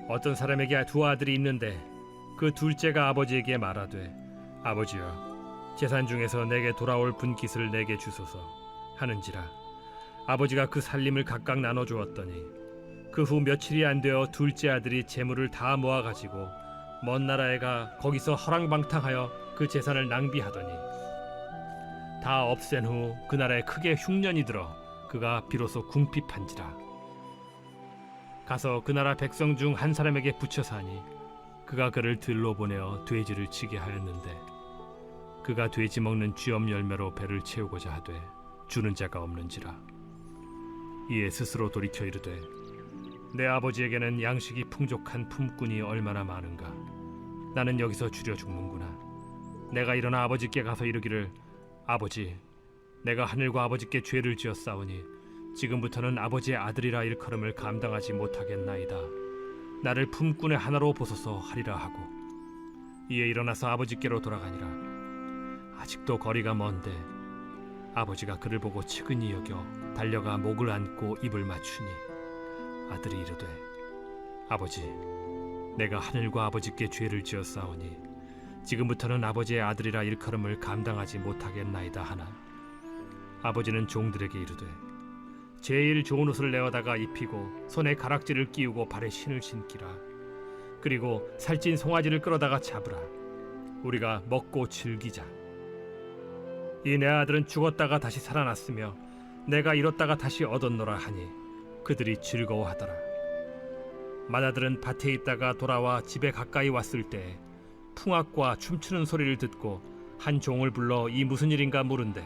어떤 사람에게 두 아들이 있는데 그 둘째가 아버지에게 말하되 아버지여 재산 중에서 내게 돌아올 분깃을 내게 주소서 하는지라. 아버지가 그 살림을 각각 나눠 주었더니 그 후 며칠이 안 되어 둘째 아들이 재물을 다 모아 가지고 먼 나라에 가 거기서 허랑방탕하여 그 재산을 낭비하더니 다 없앤 후 그 나라에 크게 흉년이 들어 그가 비로소 궁핍한지라. 가서 그 나라 백성 중 한 사람에게 붙여 사니 그가 그를 들로 보내어 돼지를 치게 하였는데 그가 돼지 먹는 쥐엄 열매로 배를 채우고자 하되 주는 자가 없는지라. 이에 스스로 돌이켜 이르되 내 아버지에게는 양식이 풍족한 품꾼이 얼마나 많은가. 나는 여기서 줄여 죽는구나. 내가 일어나 아버지께 가서 이르기를 아버지 내가 하늘과 아버지께 죄를 지었사오니 지금부터는 아버지의 아들이라 일컬음을 감당하지 못하겠나이다. 나를 품꾼의 하나로 보소서 하리라 하고 이에 일어나서 아버지께로 돌아가니라. 아직도 거리가 먼데 아버지가 그를 보고 측은히 여겨 달려가 목을 안고 입을 맞추니 아들이 이르되 아버지 내가 하늘과 아버지께 죄를 지었사오니 지금부터는 아버지의 아들이라 일컬음을 감당하지 못하겠나이다 하나 아버지는 종들에게 이르되 제일 좋은 옷을 내어다가 입히고 손에 가락지를 끼우고 발에 신을 신기라. 그리고 살찐 송아지를 끌어다가 잡으라. 우리가 먹고 즐기자. 이 내 아들은 죽었다가 다시 살아났으며 내가 잃었다가 다시 얻었노라 하니 그들이 즐거워하더라. 맏아들은 밭에 있다가 돌아와 집에 가까이 왔을 때 풍악과 춤추는 소리를 듣고 한 종을 불러 이 무슨 일인가 물은데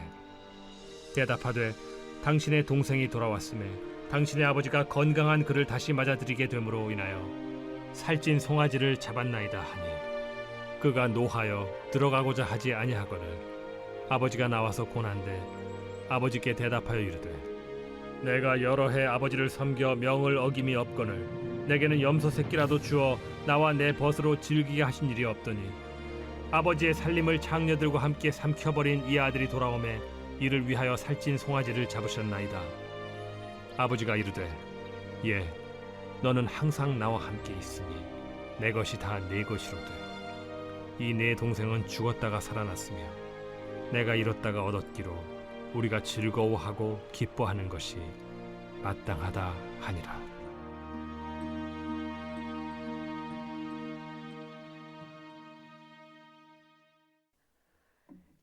대답하되 당신의 동생이 돌아왔음에 당신의 아버지가 건강한 그를 다시 맞아들이게 됨으로 인하여 살찐 송아지를 잡았나이다 하니 그가 노하여 들어가고자 하지 아니하거늘 아버지가 나와서 고난데 아버지께 대답하여 이르되 내가 여러 해 아버지를 섬겨 명을 어김이 없거늘 내게는 염소 새끼라도 주어 나와 내 벗으로 즐기게 하신 일이 없더니 아버지의 살림을 장녀들과 함께 삼켜버린 이 아들이 돌아오매 이를 위하여 살찐 송아지를 잡으셨나이다. 아버지가 이르되 예 너는 항상 나와 함께 있으니 내 것이 다 네 것이로되 이 내 동생은 죽었다가 살아났으며 내가 잃었다가 얻었기로 우리가 즐거워하고 기뻐하는 것이 마땅하다 하니라.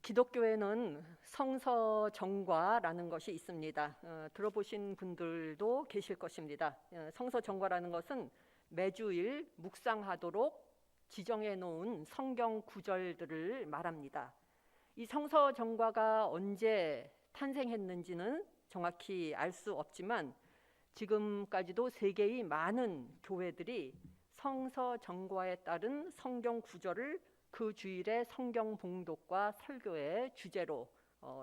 기독교에는 성서정과라는 것이 있습니다. 들어보신 분들도 계실 것입니다. 성서정과라는 것은 매주일 묵상하도록 지정해 놓은 성경 구절들을 말합니다. 이 성서정과가 언제 탄생했는지는 정확히 알 수 없지만 지금까지도 세계의 많은 교회들이 성서정과에 따른 성경 구절을 그 주일의 성경 봉독과 설교의 주제로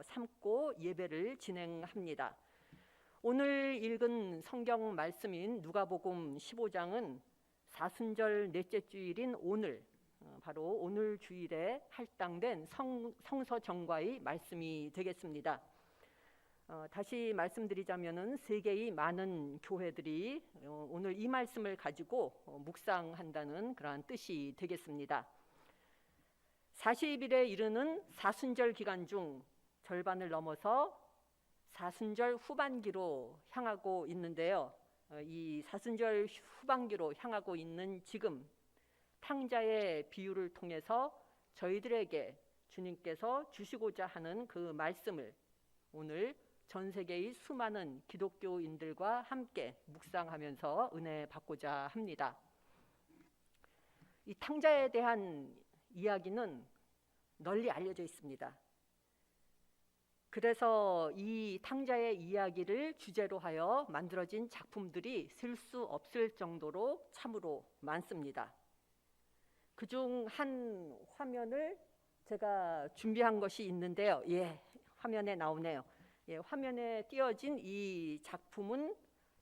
삼고 예배를 진행합니다. 오늘 읽은 성경 말씀인 누가복음 15장은 사순절 넷째 주일인 오늘 바로 오늘 주일에 할당된 성서정과의 말씀이 되겠습니다. 다시 말씀드리자면은 세계의 많은 교회들이 오늘 이 말씀을 가지고 묵상한다는 그러한 뜻이 되겠습니다. 40일에 이르는 사순절 기간 중 절반을 넘어서 사순절 후반기로 향하고 있는데요. 이 사순절 후반기로 향하고 있는 지금 탕자의 비유를 통해서 저희들에게 주님께서 주시고자 하는 그 말씀을 오늘 전 세계의 수많은 기독교인들과 함께 묵상하면서 은혜 받고자 합니다. 이 탕자에 대한 이야기는 널리 알려져 있습니다. 그래서 이 탕자의 이야기를 주제로 하여 만들어진 작품들이 셀 수 없을 정도로 참으로 많습니다. 그중 한 화면을 제가 준비한 것이 있는데요. 화면에 나오네요. 화면에 띄어진 이 작품은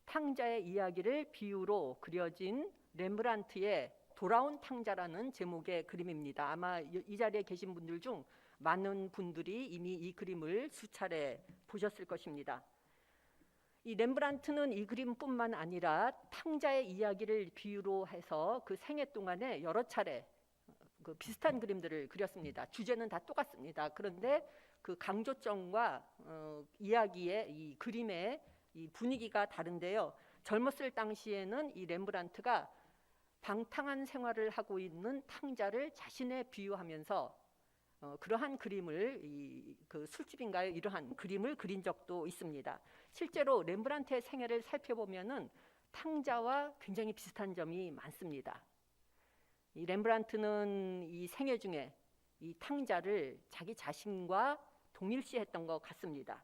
탕자의 이야기를 비유로 그려진 렘브란트의 돌아온 탕자라는 제목의 그림입니다. 아마 이 자리에 계신 분들 중 많은 분들이 이미 이 그림을 수차례 보셨을 것입니다. 이 렘브란트는 이 그림뿐만 아니라 탕자의 이야기를 비유로 해서 그 생애 동안에 여러 차례 그 비슷한 그림들을 그렸습니다. 주제는 다 똑같습니다. 그런데 그 강조점과 이야기의 이 그림의 이 분위기가 다른데요. 젊었을 당시에는 이 렘브란트가 방탕한 생활을 하고 있는 탕자를 자신에 비유하면서 그러한 그림을 그 술집인가요? 이러한 그림을 그린 적도 있습니다. 실제로 렘브란트의 생애를 살펴보면은 탕자와 굉장히 비슷한 점이 많습니다. 이 렘브란트는 이 생애 중에 이 탕자를 자기 자신과 동일시했던 것 같습니다.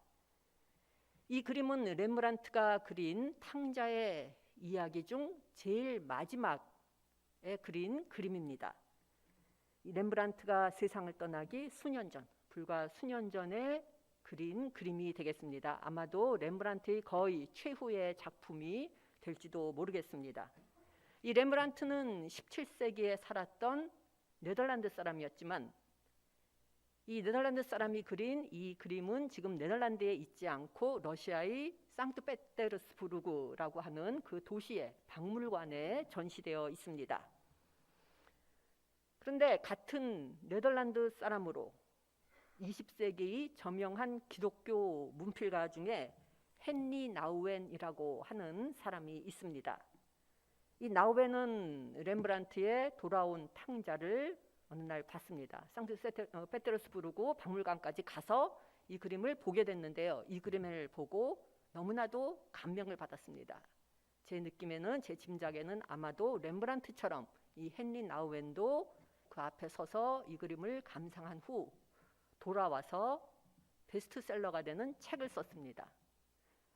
이 그림은 렘브란트가 그린 탕자의 이야기 중 제일 마지막에 그린 그림입니다. 이 렘브란트가 세상을 떠나기 수년 전, 불과 수년 전에 그린 그림이 되겠습니다. 아마도 렘브란트의 거의 최후의 작품이 될지도 모르겠습니다. 이 렘브란트는 17세기에 살았던 네덜란드 사람이었지만 이 네덜란드 사람이 그린 이 그림은 지금 네덜란드에 있지 않고 러시아의 상트페테르스부르크라고 하는 그 도시의 박물관에 전시되어 있습니다. 그런데 같은 네덜란드 사람으로 20세기의 저명한 기독교 문필가 중에 헨리 나우엔이라고 하는 사람이 있습니다. 이 나우엔은 렘브란트의 돌아온 탕자를 어느 날 봤습니다. 상트페테르스부르크 박물관까지 가서 이 그림을 보게 됐는데요. 이 그림을 보고 너무나도 감명을 받았습니다. 제 느낌에는, 제 짐작에는 아마도 렘브란트처럼 이 헨리 나우엔도 그 앞에 서서 이 그림을 감상한 후 돌아와서 베스트셀러가 되는 책을 썼습니다.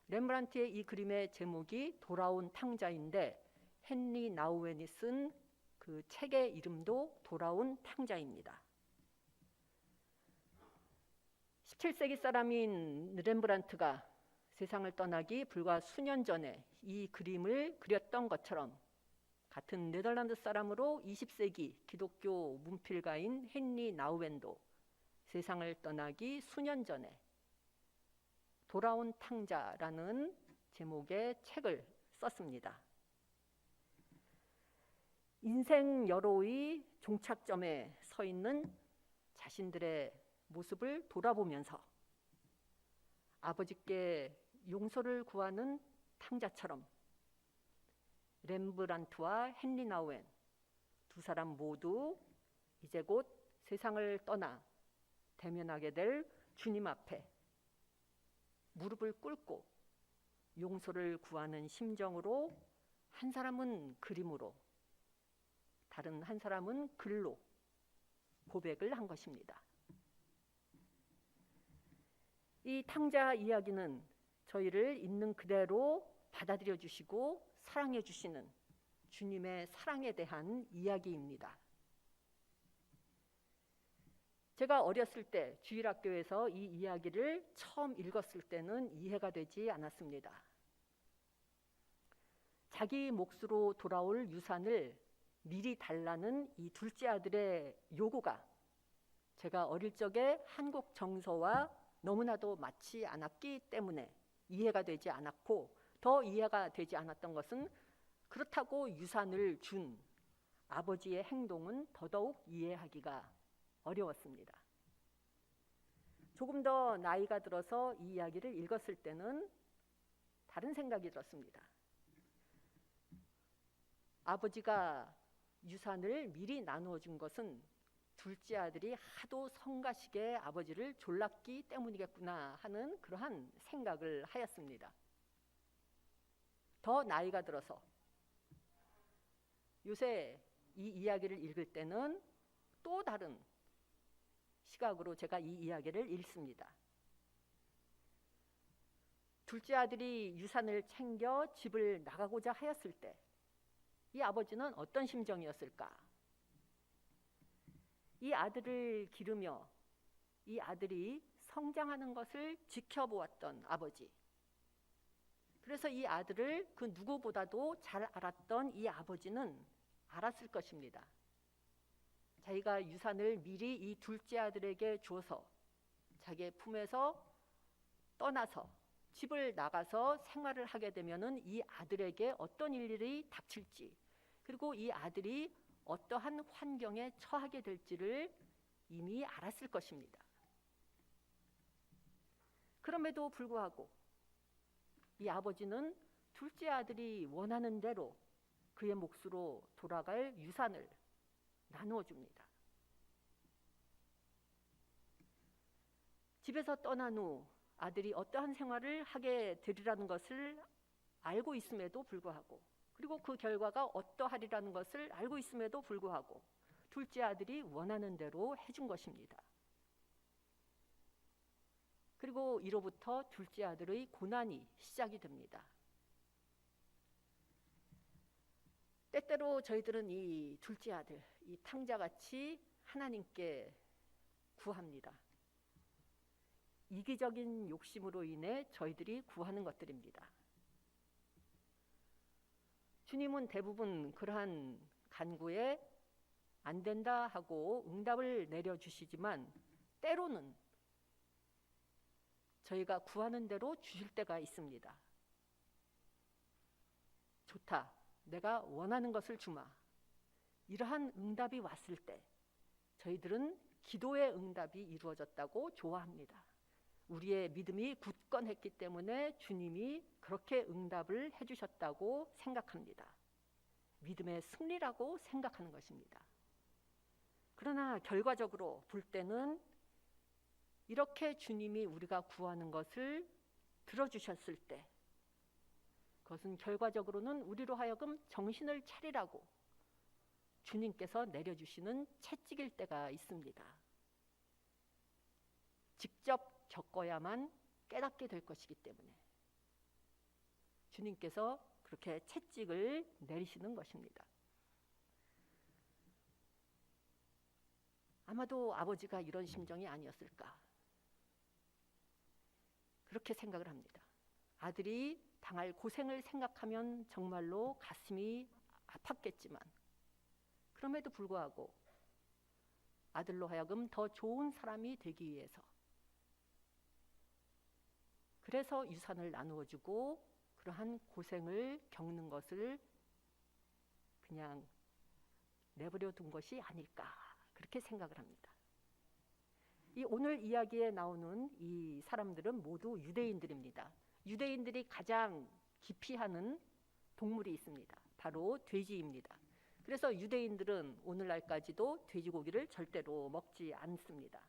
렘브란트의 이 그림의 제목이 돌아온 탕자인데 헨리 나우엔이 쓴 그 책의 이름도 돌아온 탕자입니다. 17세기 사람인 렘브란트가 세상을 떠나기 불과 수년 전에 이 그림을 그렸던 것처럼 같은 네덜란드 사람으로 20세기 기독교 문필가인 헨리 나우엔도 세상을 떠나기 수년 전에 돌아온 탕자라는 제목의 책을 썼습니다. 인생 여로의 종착점에 서 있는 자신들의 모습을 돌아보면서 아버지께 용서를 구하는 탕자처럼 렘브란트와 헨리 나우엔 두 사람 모두 이제 곧 세상을 떠나 대면하게 될 주님 앞에 무릎을 꿇고 용서를 구하는 심정으로 한 사람은 그림으로 다른 한 사람은 글로 고백을 한 것입니다. 이 탕자 이야기는 저희를 있는 그대로 받아들여 주시고 사랑해 주시는 주님의 사랑에 대한 이야기입니다. 제가 어렸을 때 주일학교에서 이 이야기를 처음 읽었을 때는 이해가 되지 않았습니다. 자기 몫으로 돌아올 유산을 미리 달라는 이 둘째 아들의 요구가 제가 어릴 적에 한국 정서와 너무나도 맞지 않았기 때문에 이해가 되지 않았고, 더 이해가 되지 않았던 것은 그렇다고 유산을 준 아버지의 행동은 더더욱 이해하기가 어려웠습니다. 조금 더 나이가 들어서 이 이야기를 읽었을 때는 다른 생각이 들었습니다. 아버지가 유산을 미리 나누어 준 것은 둘째 아들이 하도 성가시게 아버지를 졸랐기 때문이겠구나 하는 그러한 생각을 하였습니다. 더 나이가 들어서 요새 이 이야기를 읽을 때는 또 다른 시각으로 제가 이 이야기를 읽습니다. 둘째 아들이 유산을 챙겨 집을 나가고자 하였을 때 이 아버지는 어떤 심정이었을까? 이 아들을 기르며 이 아들이 성장하는 것을 지켜보았던 아버지, 그래서 이 아들을 그 누구보다도 잘 알았던 이 아버지는 알았을 것입니다. 자기가 유산을 미리 이 둘째 아들에게 주어서 자기의 품에서 떠나서 집을 나가서 생활을 하게 되면은 이 아들에게 어떤 일이 닥칠지, 그리고 이 아들이 어떠한 환경에 처하게 될지를 이미 알았을 것입니다. 그럼에도 불구하고 이 아버지는 둘째 아들이 원하는 대로 그의 몫으로 돌아갈 유산을 나누어 줍니다. 집에서 떠난 후 아들이 어떠한 생활을 하게 되리라는 것을 알고 있음에도 불구하고, 그리고 그 결과가 어떠하리라는 것을 알고 있음에도 불구하고 둘째 아들이 원하는 대로 해준 것입니다. 그리고 이로부터 둘째 아들의 고난이 시작이 됩니다. 때때로 저희들은 이 둘째 아들, 이 탕자같이 하나님께 구합니다. 이기적인 욕심으로 인해 저희들이 구하는 것들입니다. 주님은 대부분 그러한 간구에 안 된다 하고 응답을 내려주시지만 때로는 저희가 구하는 대로 주실 때가 있습니다. 좋다, 내가 원하는 것을 주마. 이러한 응답이 왔을 때 저희들은 기도의 응답이 이루어졌다고 좋아합니다. 우리의 믿음이 굳건했기 때문에 주님이 그렇게 응답을 해주셨다고 생각합니다. 믿음의 승리라고 생각하는 것입니다. 그러나 결과적으로 볼 때는 이렇게 주님이 우리가 구하는 것을 들어주셨을 때 그것은 결과적으로는 우리로 하여금 정신을 차리라고 주님께서 내려주시는 채찍일 때가 있습니다. 직접 겪어야만 깨닫게 될 것이기 때문에 주님께서 그렇게 채찍을 내리시는 것입니다. 아마도 아버지가 이런 심정이 아니었을까, 그렇게 생각을 합니다. 아들이 당할 고생을 생각하면 정말로 가슴이 아팠겠지만 그럼에도 불구하고 아들로 하여금 더 좋은 사람이 되기 위해서, 그래서 유산을 나누어주고 그러한 고생을 겪는 것을 그냥 내버려 둔 것이 아닐까, 그렇게 생각을 합니다. 이 오늘 이야기에 나오는 이 사람들은 모두 유대인들입니다. 유대인들이 가장 기피하는 동물이 있습니다. 바로 돼지입니다. 그래서 유대인들은 오늘날까지도 돼지고기를 절대로 먹지 않습니다.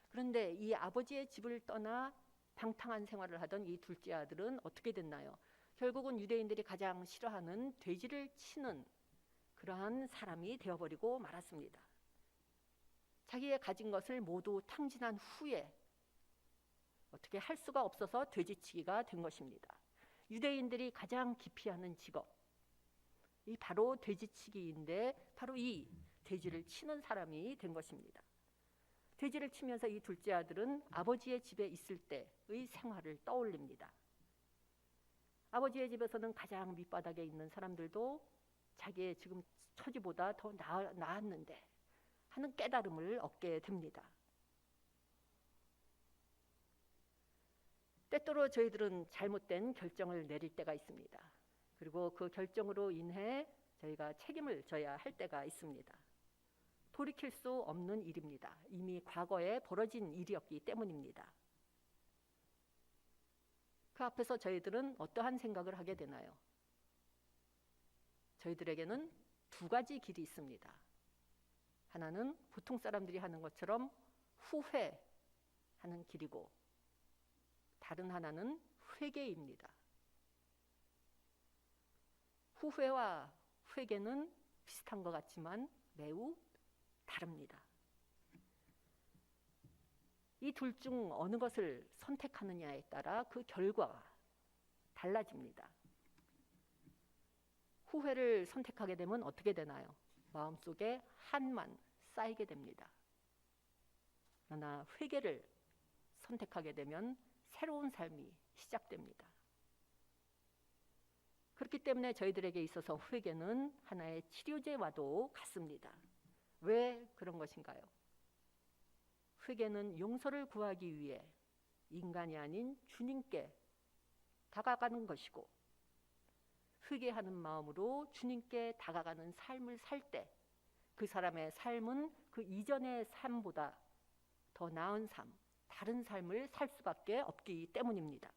그런데 이 아버지의 집을 떠나 방탕한 생활을 하던 이 둘째 아들은 어떻게 됐나요? 결국은 유대인들이 가장 싫어하는 돼지를 치는 그러한 사람이 되어버리고 말았습니다. 자기의 가진 것을 모두 탕진한 후에 어떻게 할 수가 없어서 돼지치기가 된 것입니다. 유대인들이 가장 기피하는 직업, 이 바로 돼지치기인데 바로 이 돼지를 치는 사람이 된 것입니다. 돼지를 치면서 이 둘째 아들은 아버지의 집에 있을 때의 생활을 떠올립니다. 아버지의 집에서는 가장 밑바닥에 있는 사람들도 자기의 지금 처지보다 더 나았는데 하는 깨달음을 얻게 됩니다. 때때로 저희들은 잘못된 결정을 내릴 때가 있습니다. 그리고 그 결정으로 인해 저희가 책임을 져야 할 때가 있습니다. 돌이킬 수 없는 일입니다. 이미 과거에 벌어진 일이었기 때문입니다. 그 앞에서 저희들은 어떠한 생각을 하게 되나요? 저희들에게는 두 가지 길이 있습니다. 하나는 보통 사람들이 하는 것처럼 후회하는 길이고, 다른 하나는 회개입니다. 후회와 회개는 비슷한 것 같지만 매우 다릅니다. 이 둘 중 어느 것을 선택하느냐에 따라 그 결과가 달라집니다. 후회를 선택하게 되면 어떻게 되나요? 마음속에 한만 쌓이게 됩니다. 그러나 회개를 선택하게 되면 새로운 삶이 시작됩니다. 그렇기 때문에 저희들에게 있어서 회개는 하나의 치료제와도 같습니다. 왜 그런 것인가요? 회개는 용서를 구하기 위해 인간이 아닌 주님께 다가가는 것이고, 회개하는 마음으로 주님께 다가가는 삶을 살 때 그 사람의 삶은 그 이전의 삶보다 더 나은 삶, 다른 삶을 살 수밖에 없기 때문입니다.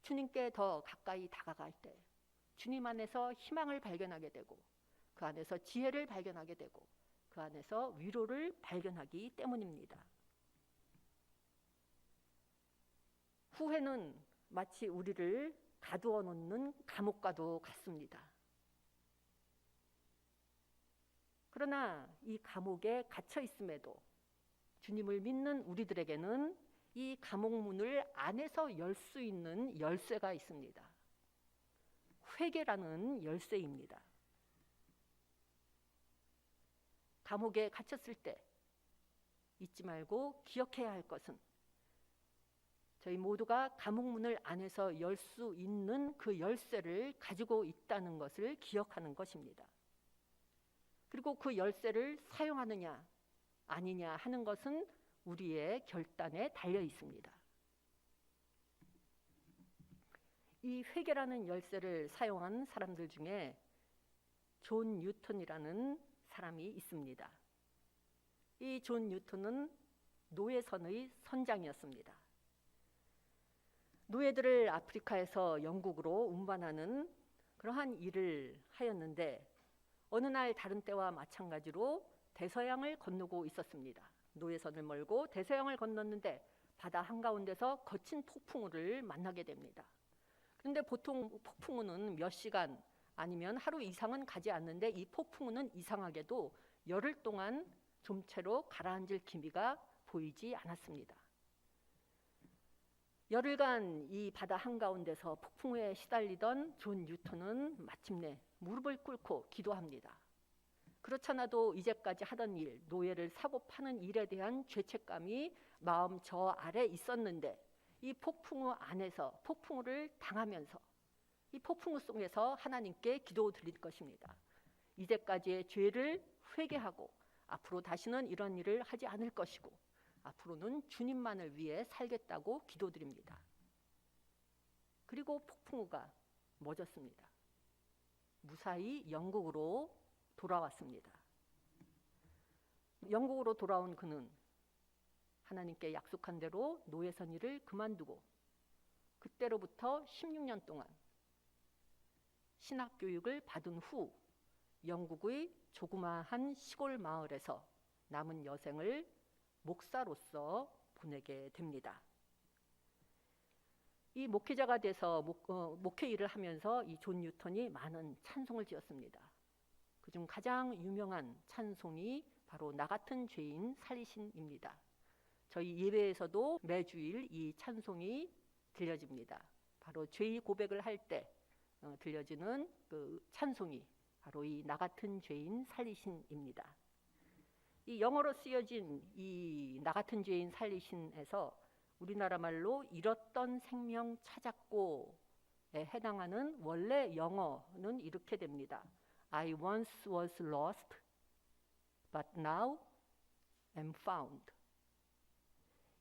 주님께 더 가까이 다가갈 때 주님 안에서 희망을 발견하게 되고, 그 안에서 지혜를 발견하게 되고, 그 안에서 위로를 발견하기 때문입니다. 후회는 마치 우리를 가두어 놓는 감옥과도 같습니다. 그러나 이 감옥에 갇혀 있음에도 주님을 믿는 우리들에게는 이 감옥문을 안에서 열 수 있는 열쇠가 있습니다. 회개라는 열쇠입니다. 감옥에 갇혔을 때 잊지 말고 기억해야 할 것은, 저희 모두가 감옥문을 안에서 열 수 있는 그 열쇠를 가지고 있다는 것을 기억하는 것입니다. 그리고 그 열쇠를 사용하느냐 아니냐 하는 것은 우리의 결단에 달려 있습니다. 이 회개라는 열쇠를 사용한 사람들 중에 존 뉴턴이라는 사람이 있습니다. 이 존 뉴턴은 노예선의 선장이었습니다. 노예들을 아프리카에서 영국으로 운반하는 그러한 일을 하였는데, 어느 날 다른 때와 마찬가지로 대서양을 건너고 있었습니다. 노예선을 몰고 대서양을 건넜는데 바다 한가운데서 거친 폭풍우를 만나게 됩니다. 그런데 보통 폭풍우는 몇 시간 아니면 하루 이상은 가지 않는데, 이 폭풍우는 이상하게도 열흘 동안 좀채로 가라앉을 기미가 보이지 않았습니다. 열흘간 이 바다 한가운데서 폭풍우에 시달리던 존 뉴턴은 마침내 무릎을 꿇고 기도합니다. 그렇잖아도 이제까지 하던 일, 노예를 사고 파는 일에 대한 죄책감이 마음 저 아래 있었는데, 이 폭풍우 안에서 폭풍우를 당하면서 이 폭풍우 속에서 하나님께 기도 드릴 것입니다. 이제까지의 죄를 회개하고 앞으로 다시는 이런 일을 하지 않을 것이고, 앞으로는 주님만을 위해 살겠다고 기도드립니다. 그리고 폭풍우가 멎었습니다. 무사히 영국으로 돌아왔습니다. 영국으로 돌아온 그는 하나님께 약속한 대로 노예선 일을 그만두고 그때로부터 16년 동안 신학 교육을 받은 후 영국의 조그마한 시골 마을에서 남은 여생을 목사로서 보내게 됩니다. 이 목회자가 돼서 목회 일을 하면서 이 존 뉴턴이 많은 찬송을 지었습니다. 그중 가장 유명한 찬송이 바로 나 같은 죄인 살리신입니다. 저희 예배에서도 매주일 이 찬송이 들려집니다. 바로 죄의 고백을 할 때 들려지는 그 찬송이 바로 이 나 같은 죄인 살리신입니다. 이 영어로 쓰여진 이 나 같은 죄인 살리신에서 우리나라 말로 잃었던 생명 찾았고에 해당하는 원래 영어는 이렇게 됩니다. I once was lost, but now am found.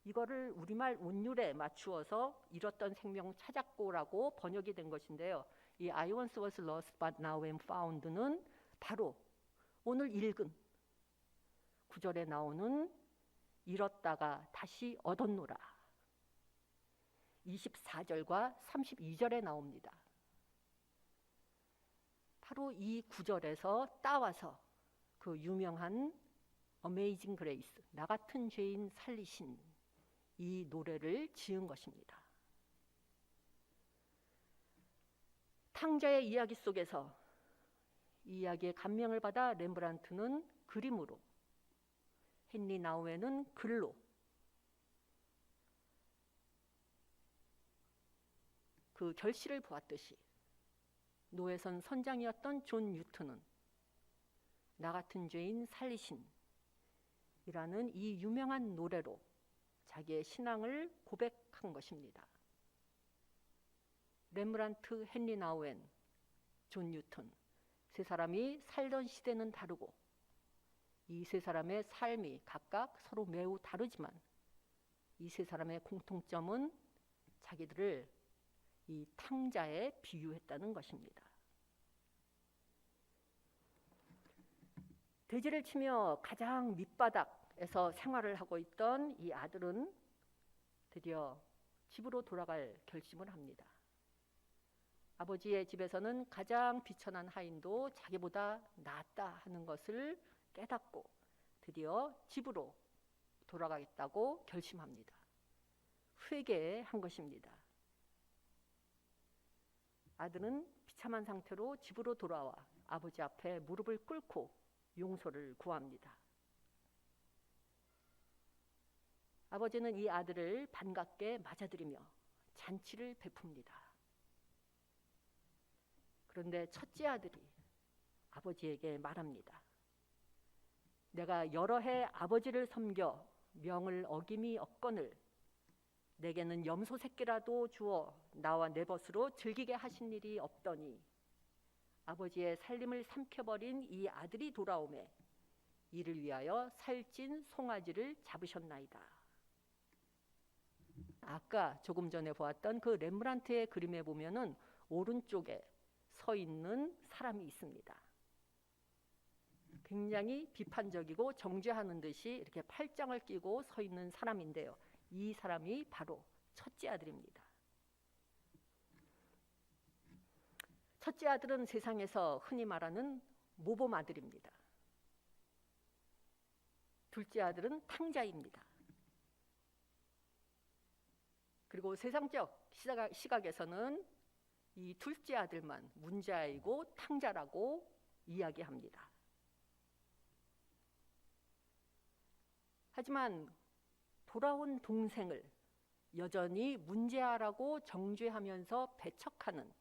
이거를 우리말 운율에 맞추어서 잃었던 생명 찾았고라고 번역이 된 것인데요. 이 I once was lost, but now am found는 바로 오늘 읽은 9절에 나오는 잃었다가 다시 얻었노라. 24절과 32절에 나옵니다. 바로 이 구절에서 따와서 그 유명한 Amazing Grace, 나 같은 죄인 살리신 이 노래를 지은 것입니다. 탕자의 이야기 속에서 이 이야기에 감명을 받아 렘브란트는 그림으로, 헨리 나우엔은 글로, 그 결실을 보았듯이 노예선 선장이었던 존 뉴턴은 나 같은 죄인 살리신 이라는 이 유명한 노래로 자기의 신앙을 고백한 것입니다. 렘브란트, 헨리 나우엔, 존 뉴턴, 세 사람이 살던 시대는 다르고 이 세 사람의 삶이 각각 서로 매우 다르지만 이 세 사람의 공통점은 자기들을 이 탕자에 비유했다는 것입니다. 돼지를 치며 가장 밑바닥에서 생활을 하고 있던 이 아들은 드디어 집으로 돌아갈 결심을 합니다. 아버지의 집에서는 가장 비천한 하인도 자기보다 낫다 하는 것을 깨닫고 드디어 집으로 돌아가겠다고 결심합니다. 회개한 것입니다. 아들은 비참한 상태로 집으로 돌아와 아버지 앞에 무릎을 꿇고 용서를 구합니다. 아버지는 이 아들을 반갑게 맞아들이며 잔치를 베풉니다. 그런데 첫째 아들이 아버지에게 말합니다. 내가 여러 해 아버지를 섬겨 명을 어김이 없거늘 내게는 염소 새끼라도 주어 나와 내 벗으로 즐기게 하신 일이 없더니 아버지의 살림을 삼켜버린 이 아들이 돌아오매 이를 위하여 살찐 송아지를 잡으셨나이다. 아까 조금 전에 보았던 그 렘브란트의 그림에 보면은 오른쪽에 서 있는 사람이 있습니다. 굉장히 비판적이고 정죄하는 듯이 이렇게 팔짱을 끼고 서 있는 사람인데요. 이 사람이 바로 첫째 아들입니다. 첫째 아들은 세상에서 흔히 말하는 모범 아들입니다. 둘째 아들은 탕자입니다. 그리고 세상적 시각에서는 이 둘째 아들만 문제아이고 탕자라고 이야기합니다. 하지만 돌아온 동생을 여전히 문제아라고 정죄하면서 배척하는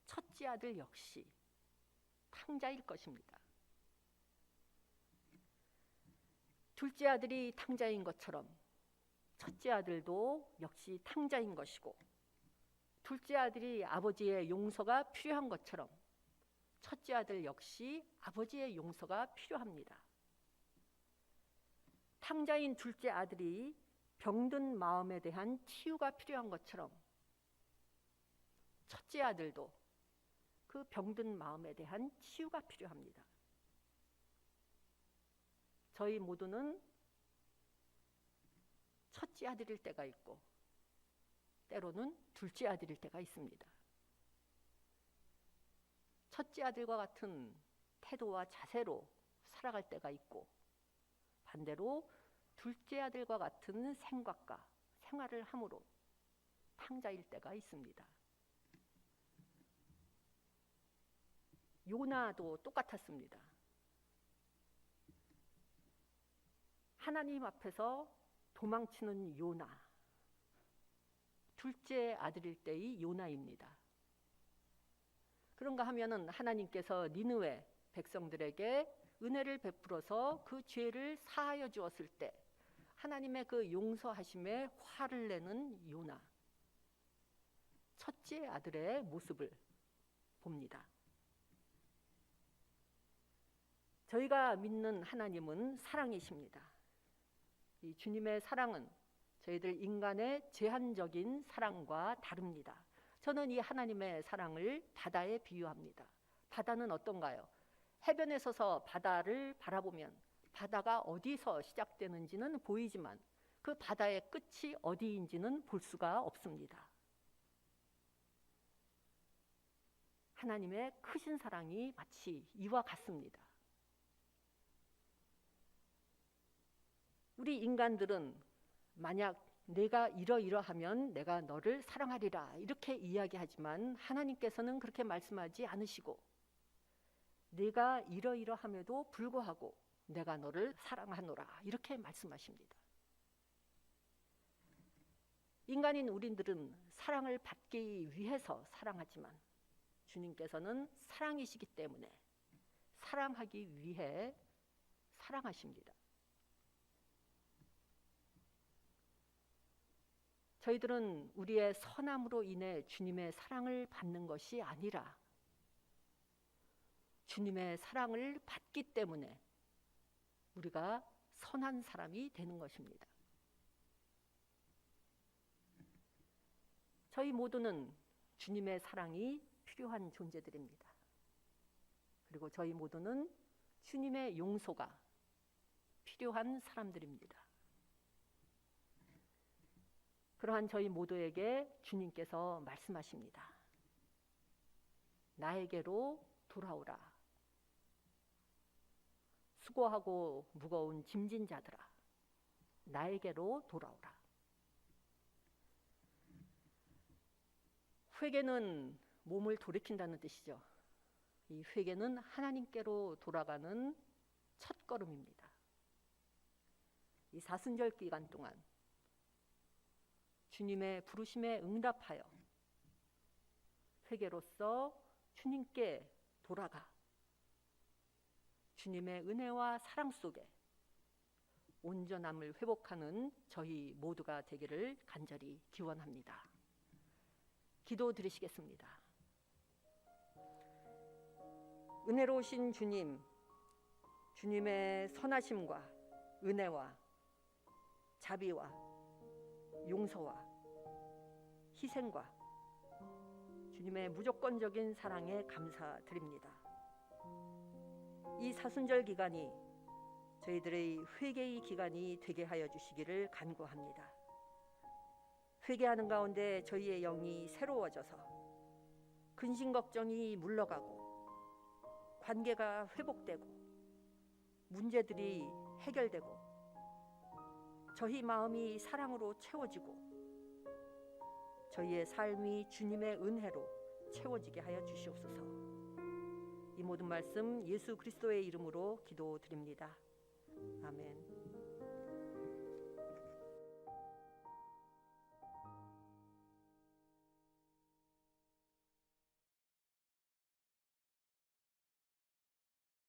첫째 아들 역시 탕자일 것입니다. 둘째 아들이 탕자인 것처럼 첫째 아들도 역시 탕자인 것이고 둘째 아들이 아버지의 용서가 필요한 것처럼 첫째 아들 역시 아버지의 용서가 필요합니다. 탕자인 둘째 아들이 병든 마음에 대한 치유가 필요한 것처럼 첫째 아들도 그 병든 마음에 대한 치유가 필요합니다. 저희 모두는 첫째 아들일 때가 있고 때로는 둘째 아들일 때가 있습니다. 첫째 아들과 같은 태도와 자세로 살아갈 때가 있고 반대로 둘째 아들과 같은 생각과 생활을 함으로 탕자일 때가 있습니다. 요나도 똑같았습니다. 하나님 앞에서 도망치는 요나, 둘째 아들일 때의 요나입니다. 그런가 하면은 하나님께서 니느웨 백성들에게 은혜를 베풀어서 그 죄를 사하여 주었을 때 하나님의 그 용서하심에 화를 내는 요나, 첫째 아들의 모습을 봅니다. 저희가 믿는 하나님은 사랑이십니다. 이 주님의 사랑은 저희들 인간의 제한적인 사랑과 다릅니다. 저는 이 하나님의 사랑을 바다에 비유합니다. 바다는 어떤가요? 해변에 서서 바다를 바라보면 바다가 어디서 시작되는지는 보이지만 그 바다의 끝이 어디인지는 볼 수가 없습니다. 하나님의 크신 사랑이 마치 이와 같습니다. 우리 인간들은 만약 내가 이러이러하면 내가 너를 사랑하리라 이렇게 이야기하지만 하나님께서는 그렇게 말씀하지 않으시고 내가 이러이러함에도 불구하고 내가 너를 사랑하노라 이렇게 말씀하십니다. 인간인 우리들은 사랑을 받기 위해서 사랑하지만 주님께서는 사랑이시기 때문에 사랑하기 위해 사랑하십니다. 저희들은 우리의 선함으로 인해 주님의 사랑을 받는 것이 아니라 주님의 사랑을 받기 때문에 우리가 선한 사람이 되는 것입니다. 저희 모두는 주님의 사랑이 필요한 존재들입니다. 그리고 저희 모두는 주님의 용서가 필요한 사람들입니다. 그러한 저희 모두에게 주님께서 말씀하십니다. 나에게로 돌아오라. 수고하고 무거운 짐진 자들아, 나에게로 돌아오라. 회개는 몸을 돌이킨다는 뜻이죠. 이 회개는 하나님께로 돌아가는 첫걸음입니다. 이 사순절 기간 동안 주님의 부르심에 응답하여 회개로서 주님께 돌아가 주님의 은혜와 사랑 속에 온전함을 회복하는 저희 모두가 되기를 간절히 기원합니다. 기도 드리시겠습니다. 은혜로우신 주님, 주님의 선하심과 은혜와 자비와 용서와 희생과 주님의 무조건적인 사랑에 감사드립니다. 이 사순절 기간이 저희들의 회개의 기간이 되게 하여 주시기를 간구합니다. 회개하는 가운데 저희의 영이 새로워져서 근심 걱정이 물러가고 관계가 회복되고 문제들이 해결되고 저희 마음이 사랑으로 채워지고 저희의 삶이 주님의 은혜로 채워지게 하여 주시옵소서. 이 모든 말씀 예수 그리스도의 이름으로 기도드립니다. 아멘.